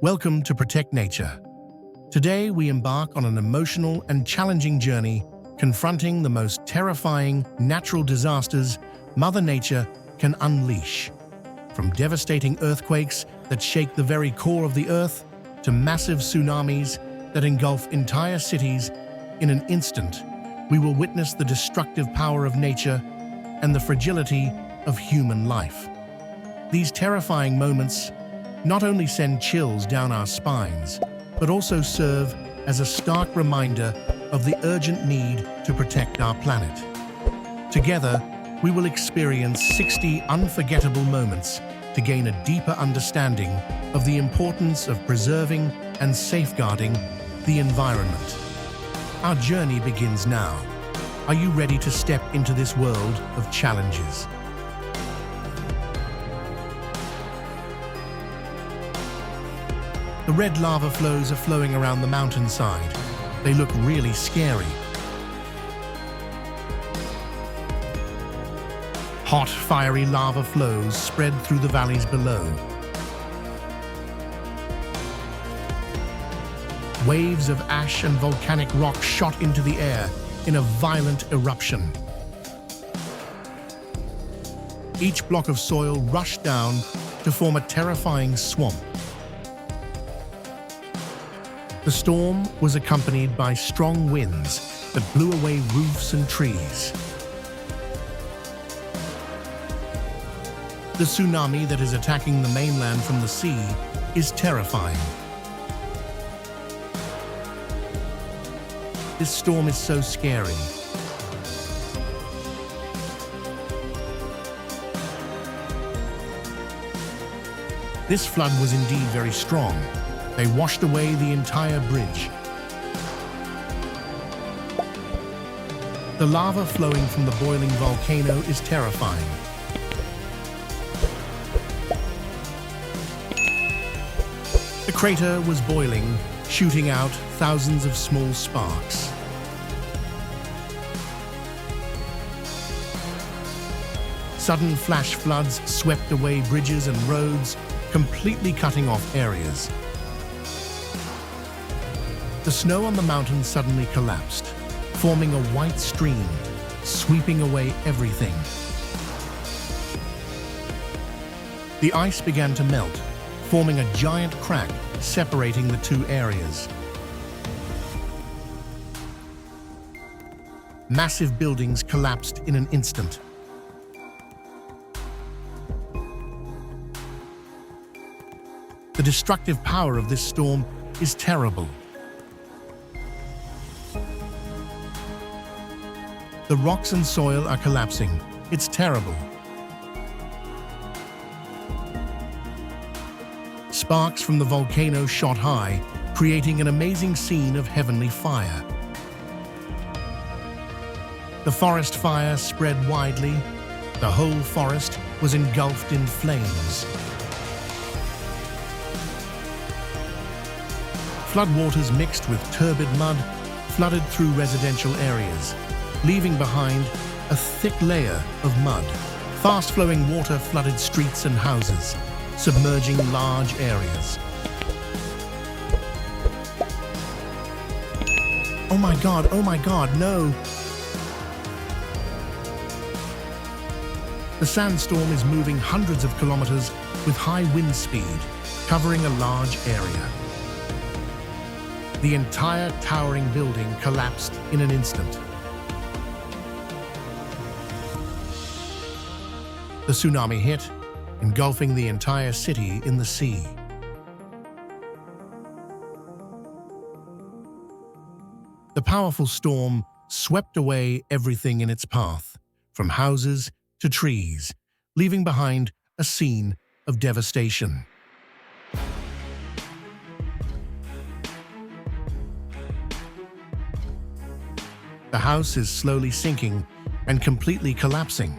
Welcome to Protect Nature. Today we embark on an emotional and challenging journey confronting the most terrifying natural disasters Mother Nature can unleash. From devastating earthquakes that shake the very core of the earth to massive tsunamis that engulf entire cities in an instant, we will witness the destructive power of nature and the fragility of human life. These terrifying moments not only send chills down our spines, but also serve as a stark reminder of the urgent need to protect our planet. Together, we will experience 60 unforgettable moments to gain a deeper understanding of the importance of preserving and safeguarding the environment. Our journey begins now. Are you ready to step into this world of challenges? The red lava flows are flowing around the mountainside. They look really scary. Hot, fiery lava flows spread through the valleys below. Waves of ash and volcanic rock shot into the air in a violent eruption. Each block of soil rushed down to form a terrifying swamp. The storm was accompanied by strong winds that blew away roofs and trees. The tsunami that is attacking the mainland from the sea is terrifying. This storm is so scary. This flood was indeed very strong. They washed away the entire bridge. The lava flowing from the boiling volcano is terrifying. The crater was boiling, shooting out thousands of small sparks. Sudden flash floods swept away bridges and roads, completely cutting off areas. The snow on the mountain suddenly collapsed, forming a white stream, sweeping away everything. The ice began to melt, forming a giant crack separating the two areas. Massive buildings collapsed in an instant. The destructive power of this storm is terrible. The rocks and soil are collapsing. It's terrible. Sparks from the volcano shot high, creating an amazing scene of heavenly fire. The forest fire spread widely. The whole forest was engulfed in flames. Floodwaters mixed with turbid mud flooded through residential areas, leaving behind a thick layer of mud. Fast-flowing water flooded streets and houses, submerging large areas. Oh my God, no! The sandstorm is moving hundreds of kilometers with high wind speed, covering a large area. The entire towering building collapsed in an instant. The tsunami hit, engulfing the entire city in the sea. The powerful storm swept away everything in its path, from houses to trees, leaving behind a scene of devastation. The house is slowly sinking and completely collapsing.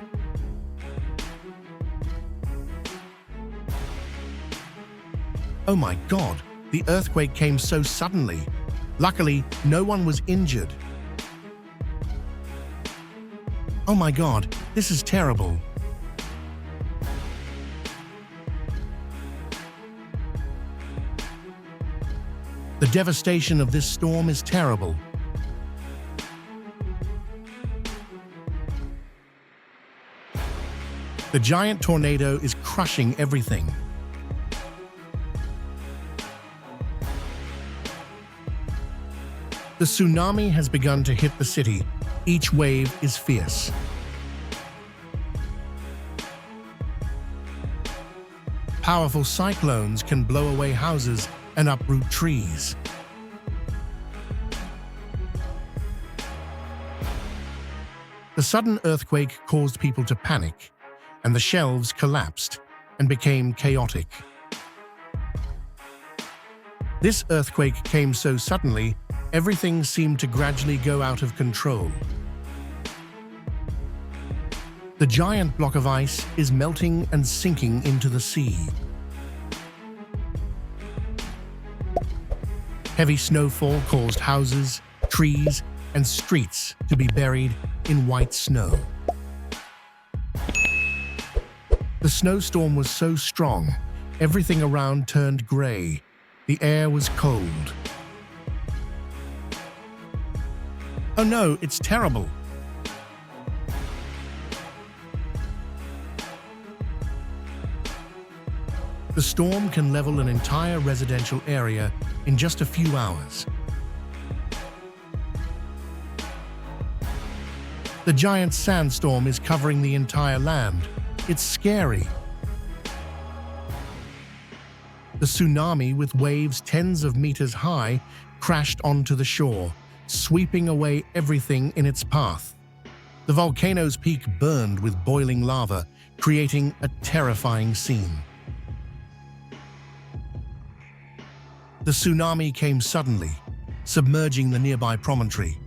Oh my God, the earthquake came so suddenly. Luckily, no one was injured. Oh my God, this is terrible. The devastation of this storm is terrible. The giant tornado is crushing everything. The tsunami has begun to hit the city. Each wave is fierce. Powerful cyclones can blow away houses and uproot trees. The sudden earthquake caused people to panic, and the shelves collapsed and became chaotic. This earthquake came so suddenly, everything seemed to gradually go out of control. The giant block of ice is melting and sinking into the sea. Heavy snowfall caused houses, trees, and streets to be buried in white snow. The snowstorm was so strong, everything around turned gray. The air was cold. Oh no, it's terrible! The storm can level an entire residential area in just a few hours. The giant sandstorm is covering the entire land. It's scary. The tsunami, with waves tens of meters high, crashed onto the shore, sweeping away everything in its path. The volcano's peak burned with boiling lava, creating a terrifying scene. The tsunami came suddenly, submerging the nearby promontory.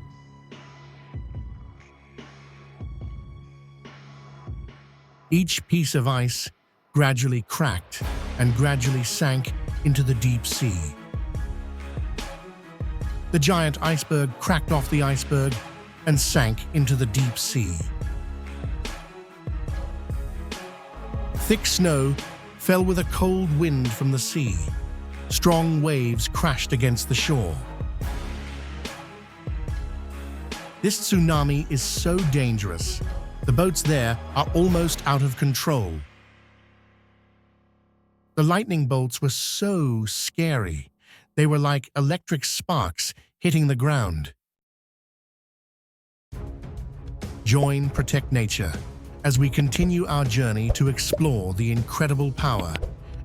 Each piece of ice gradually cracked and gradually sank into the deep sea. The giant iceberg cracked off the iceberg and sank into the deep sea. Thick snow fell with a cold wind from the sea. Strong waves crashed against the shore. This tsunami is so dangerous. The boats there are almost out of control. The lightning bolts were so scary. They were like electric sparks hitting the ground. Join Protect Nature as we continue our journey to explore the incredible power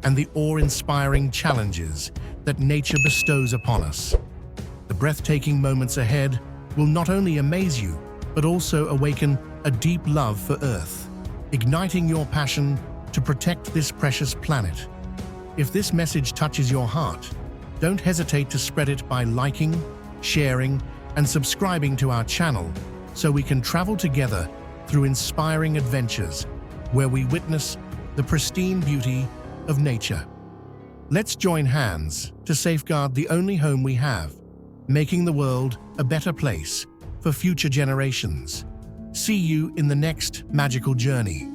and the awe-inspiring challenges that nature bestows upon us. The breathtaking moments ahead will not only amaze you, but also awaken a deep love for Earth, igniting your passion to protect this precious planet. If this message touches your heart, don't hesitate to spread it by liking, sharing, and subscribing to our channel so we can travel together through inspiring adventures where we witness the pristine beauty of nature. Let's join hands to safeguard the only home we have, making the world a better place for future generations. See you in the next magical journey.